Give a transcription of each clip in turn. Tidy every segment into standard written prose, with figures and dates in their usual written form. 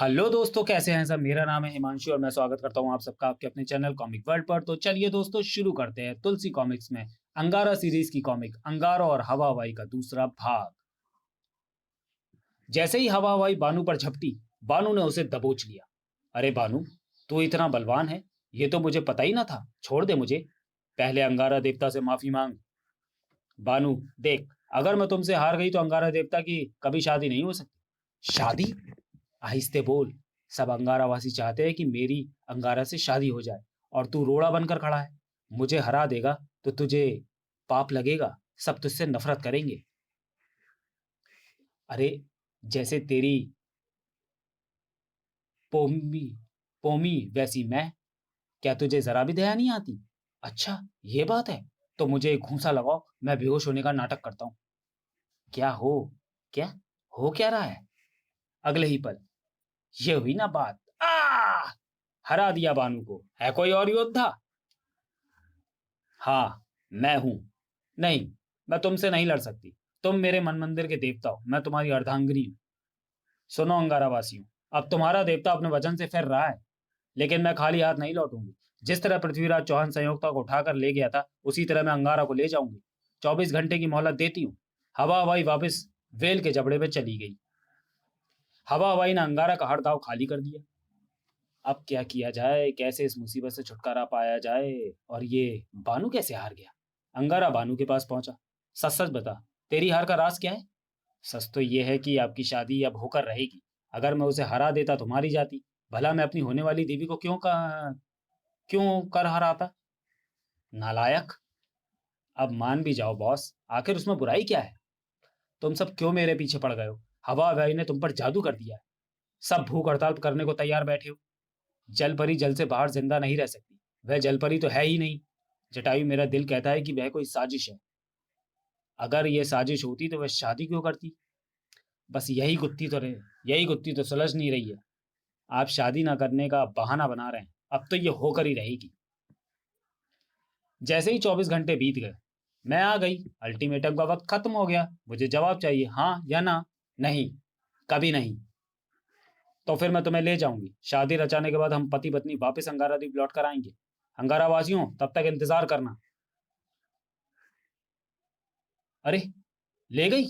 Hello दोस्तों, कैसे हैं सब। मेरा नाम है हिमांशु और मैं स्वागत करता हूं आप सबका आपके अपने चैनल कॉमिक वर्ल्ड पर। तो चलिए दोस्तों, शुरू करते हैं तुलसी कॉमिक्स में अंगारा सीरीज की कॉमिक अंगारा और हवा हवाई का दूसरा भाग। जैसे ही हवा हवाई बानू पर झपटी, बानू ने उसे दबोच लिया। अरे बानू, तू इतना बलवान है, ये तो मुझे पता ही ना था। छोड़ दे मुझे, पहले अंगारा देवता से माफी मांग। बानू, देख, अगर मैं तुमसे हार गई तो अंगारा देवता की कभी शादी नहीं हो सकती। शादी? आहिस्ते बोल। सब अंगारावासी चाहते हैं कि मेरी अंगारा से शादी हो जाए, और तू रोड़ा बनकर खड़ा है। मुझे हरा देगा तो तुझे पाप लगेगा, सब तुझसे नफरत करेंगे। अरे, जैसे तेरी पोमी पोमी वैसी मैं। क्या तुझे जरा भी दया नहीं आती? अच्छा, ये बात है। तो मुझे एक घूंसा लगाओ, मैं बेहोश होने का नाटक करता हूँ। क्या हो? क्या हो क्या रहा है? अगले ही पल ये हुई ना बात। आ! हरा दिया बानू को। है कोई और योद्धा? हाँ, मैं हूं। नहीं, मैं तुमसे नहीं लड़ सकती। तुम मेरे मन मंदिर के देवता हो, मैं तुम्हारी अर्धांगिनी हूँ। सुनो अंगारा वासियों, अब तुम्हारा देवता अपने वचन से फिर रहा है, लेकिन मैं खाली हाथ नहीं लौटूंगी। जिस तरह पृथ्वीराज चौहान संयोगता को उठाकर ले गया था, उसी तरह मैं अंगारा को ले जाऊंगी। 24 घंटे की मोहलत देती हूँ। हवा हवाई वापस वेल के जबड़े में चली गई। हवा हवाई ने अंगारा का हर दाव खाली कर दिया। अब क्या किया जाए, कैसे इस मुसीबत से छुटकारा पाया जाए? और ये बानू कैसे हार गया? अंगारा बानू के पास पहुंचा। सच सच बता, तेरी हार का राज क्या है? सच तो ये है कि आपकी शादी अब होकर रहेगी। अगर मैं उसे हरा देता तो मारी जाती। भला मैं अपनी होने वाली देवी को क्यों कर हराता? नालायक। अब मान भी जाओ बॉस, आखिर उसमें बुराई क्या है? तुम सब क्यों मेरे पीछे पड़ गए हो? हवा हवाई ने तुम पर जादू कर दिया है। सब भूख हड़ताल करने को तैयार बैठे हो। जल परी जल से बाहर जिंदा नहीं रह सकती। वह जल परी तो है ही नहीं। जटायु, मेरा दिल कहता है कि वह कोई साजिश है। अगर यह साजिश होती तो वह शादी क्यों करती? बस यही गुत्थी तो सुलझ नहीं रही है। आप शादी ना करने का बहाना बना रहे हैं, अब तो ये होकर ही रहेगी। जैसे ही 24 घंटे बीत गए, मैं आ गई। अल्टीमेटम का वक्त खत्म हो गया। मुझे जवाब चाहिए, हाँ या ना। नहीं, कभी नहीं। तो फिर मैं तुम्हें ले जाऊंगी। शादी रचाने के बाद हम पति पत्नी वापस अंगारा द्वीप लौट कर आएंगे। अंगारा वासियों, तब तक इंतजार करना। अरे, ले गई?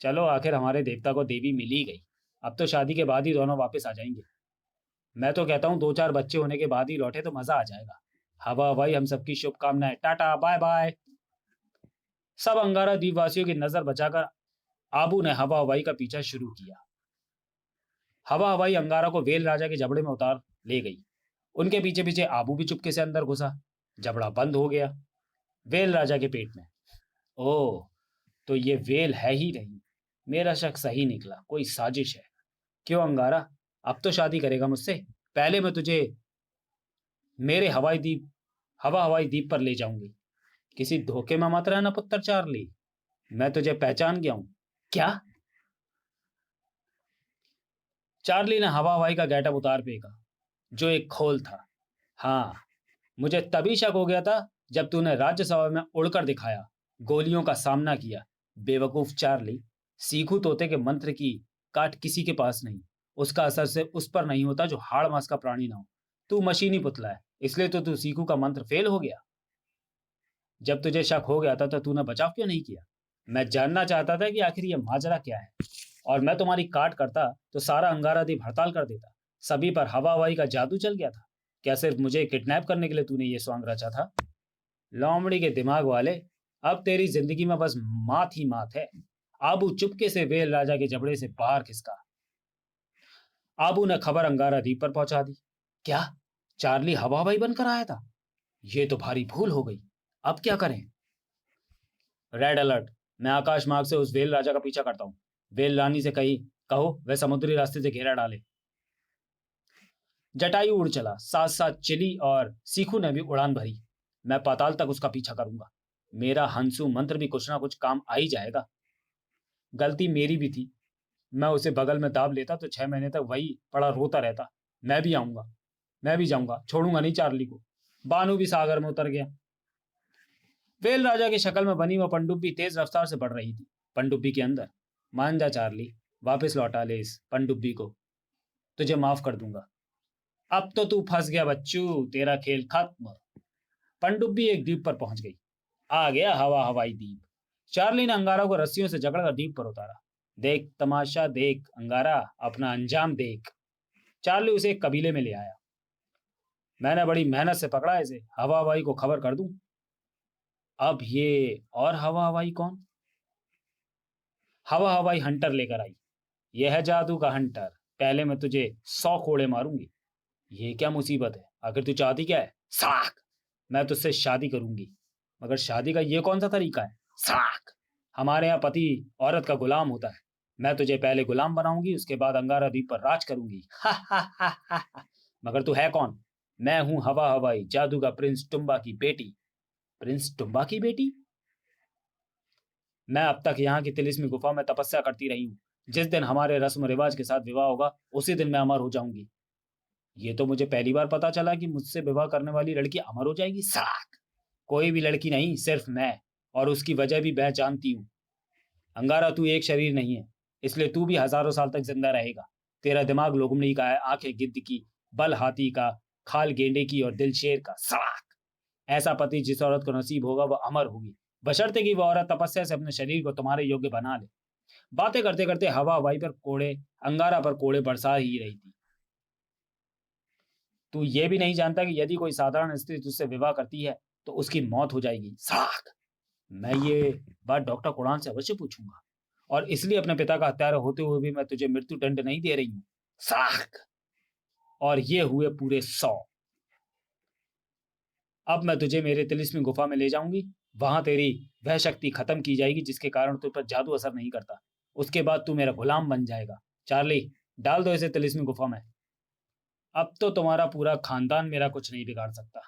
चलो, आखिर हमारे देवता को देवी मिल ही गई। अब तो शादी के बाद ही दोनों वापस आ जाएंगे। मैं तो कहता हूँ 2-4 बच्चे होने के बाद ही लौटे तो मजा आ जाएगा। हवा हवाई हम सबकी शुभकामनाएं। Tata bye bye. सब अंगारा द्वीपवासियों की नजर बचाकर आबू ने हवा हवाई का पीछा शुरू किया। हवा हवाई अंगारा को वेल राजा के जबड़े में उतार ले गई। उनके पीछे पीछे आबू भी चुपके से अंदर घुसा। जबड़ा बंद हो गया वेल राजा के पेट में। ओह, तो ये वेल है ही नहीं। मेरा शक सही निकला, कोई साजिश है। क्यों अंगारा, अब तो शादी करेगा मुझसे? पहले मैं तुझे मेरे हवा हवाई द्वीप पर ले जाऊंगी। किसी धोखे में मत रहना पुत्र चार्ली, मैं तुझे पहचान गया हूं। क्या? चार्ली ने हवा हवाई का गेटअप उतार फेंका, जो एक खोल था। हाँ, मुझे तभी शक हो गया था जब तूने राज्यसभा में उड़कर दिखाया, गोलियों का सामना किया। बेवकूफ चार्ली, सीखू तोते के मंत्र की काट किसी के पास नहीं। उसका असर से उस पर नहीं होता जो हाड़ मांस का प्राणी ना हो। तू मशीनी पुतला है, इसलिए तो तू सीखू का मंत्र फेल हो गया। जब तुझे शक हो गया था तो तूने बचाव क्यों नहीं किया? मैं जानना चाहता था कि आखिर ये माजरा क्या है। और मैं तुम्हारी काट करता तो सारा अंगारा द्वीप हड़ताल कर देता। सभी पर हवा हवाई का जादू चल गया था। क्या सिर्फ मुझे किडनैप करने के लिए तूने ये सॉन्ग रचा था? लोमड़ी के दिमाग वाले, अब तेरी जिंदगी में बस मात ही मात है। आबू चुपके से वेल राजा के जबड़े से बाहर खिसका। आबू ने खबर अंगारा द्वीप पर पहुंचा दी। क्या? चार्ली हवा हवाई बनकर आया था? ये तो भारी भूल हो गई। अब क्या करें? Red alert. मैं आकाश मार्ग से उस वेल राजा का पीछा करता हूँ। वेल रानी से कहो वह समुद्री रास्ते से घेरा डाले। जटायु उड़ चला, साथ साथ चिली और सीखू ने भी उड़ान भरी। मैं पाताल तक उसका पीछा करूंगा। मेरा हंसू मंत्र भी कुछ ना कुछ काम आ ही जाएगा। गलती मेरी भी थी। मैं उसे बगल में दाब लेता तो 6 महीने तक वही पड़ा रोता रहता। मैं भी आऊंगा, मैं भी जाऊंगा, छोड़ूंगा नहीं चार्ली को। बानू भी सागर में उतर गया। वेल राजा की शक्ल में बनी वह पनडुब्बी तेज रफ्तार से बढ़ रही थी। पनडुब्बी के अंदर, मान जा चार्ली, वापस लौटा ले इस पनडुब्बी को। तुझे माफ कर दूंगा। अब तो तू फंस गया बच्चू, तेरा खेल खत्म। पनडुब्बी एक द्वीप पर पहुंच गई। आ गया हवा हवाई द्वीप। चार्ली ने अंगारा को रस्सियों से जकड़कर द्वीप पर उतारा। देख तमाशा देख अंगारा, अपना अंजाम देख। चार्ली उसे एक कबीले में ले आया। मैंने बड़ी मेहनत से पकड़ा इसे, हवा हवाई को खबर कर दूं। अब ये और हवा हवाई कौन? हवा हवाई हंटर लेकर आई। यह है जादू का हंटर। पहले मैं तुझे 100 कोड़े मारूंगी। ये क्या मुसीबत है? आखिर तू चाहती क्या है? साक! मैं तुझसे शादी करूंगी। मगर शादी का ये कौन सा तरीका है? साक! हमारे यहाँ पति औरत का गुलाम होता है। मैं तुझे पहले गुलाम बनाऊंगी, उसके बाद अंगारा द्वीप पर राज करूंगी। हा हा हा हा हा। मगर तू है कौन? मैं हूं हवा हवाई, जादू का प्रिंस टुम्बा की बेटी। प्रिंस टुम्बा की बेटी? मैं अब तक यहाँ की तिलिस्मी गुफा में तपस्या करती रही हूँ। जिस दिन हमारे रस्म रिवाज के साथ विवाह होगा, उसी दिन मैं अमर हो जाऊंगी। ये तो मुझे पहली बार पता चला कि मुझसे विवाह करने वाली लड़की अमर हो जाएगी। साक! कोई भी लड़की नहीं, सिर्फ मैं। और उसकी वजह भी मैं जानती हूँ। अंगारा, तू एक शरीर नहीं है, इसलिए तू भी हजारों साल तक जिंदा रहेगा। तेरा दिमाग लोमड़ी का है, आंखें गिद्ध की, बल हाथी का, खाल गेंडे की और दिल शेर का। साक! ऐसा पति जिस औरत को नसीब होगा वह अमर होगी, बशर्ते कि वह औरत तपस्या से अपने शरीर को तुम्हारे योग्य बना ले। बातें करते करते हवा हवाई पर कोड़े, अंगारा पर कोड़े बरसा ही रही थी। तू ये भी नहीं जानता कि यदि कोई साधारण स्त्री तुझसे विवाह करती है तो उसकी मौत हो जाएगी। साक! मैं ये बात डॉक्टर कुरान से अवश्य पूछूंगा, और इसलिए अपने पिता का हत्यारा होते हुए भी मैं तुझे मृत्यु दंड नहीं दे रही हूँ। साक! और ये हुए पूरे 100। अब मैं तुझे मेरे तिलिस्मी गुफा में ले जाऊंगी। वहां तेरी वह शक्ति खत्म की जाएगी जिसके कारण तुझ पर जादू असर नहीं करता। उसके बाद तू मेरा गुलाम बन जाएगा। चार्ली, डाल दो इसे तिलिस्मी गुफा में। अब तो तुम्हारा पूरा खानदान मेरा कुछ नहीं बिगाड़ सकता।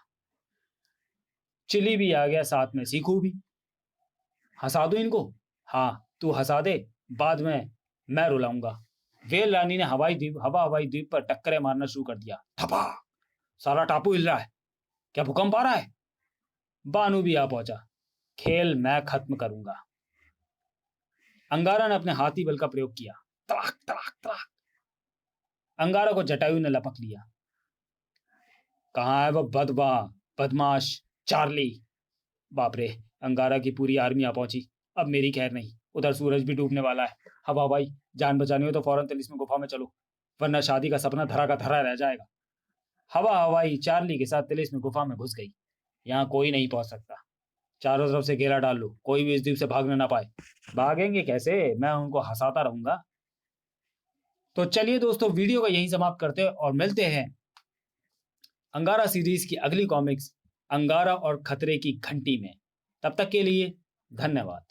चिली भी आ गया, साथ में सीखू भी। हंसा दो इनको। हाँ, तू हंसा दे, बाद में मैं रुलाऊंगा। वेल रानी ने हवा हवाई द्वीप पर टक्करें मारना शुरू कर दिया। थपा! सारा टापू हिल रहा है। क्या भूकंप आ रहा है? बानू भी आ पहुंचा। खेल मैं खत्म करूंगा। अंगारा ने अपने हाथी बल का प्रयोग किया। तड़ाक तड़ाक तड़ाक। अंगारा को जटायु ने लपक लिया। कहाँ है वह बदमाश चार्ली? बाप रे, अंगारा की पूरी आर्मी आ पहुंची। अब मेरी खैर नहीं, उधर सूरज भी डूबने वाला है। हवा भाई, जान बचानी हो तो फौरन तिलिस्मी गुफा में चलो, वरना शादी का सपना धरा का धरा रह जाएगा। हवा हवाई चार्ली के साथ तिलिस्मी गुफा में घुस गई। यहाँ कोई नहीं पहुंच सकता। चारों तरफ से घेरा डाल लो, कोई भी इस द्वीप से भागने ना पाए। भागेंगे कैसे? मैं उनको हंसाता रहूंगा। तो चलिए दोस्तों, वीडियो को यहीं समाप्त करते हैं और मिलते हैं अंगारा सीरीज की अगली कॉमिक्स अंगारा और खतरे की घंटी में। तब तक के लिए धन्यवाद।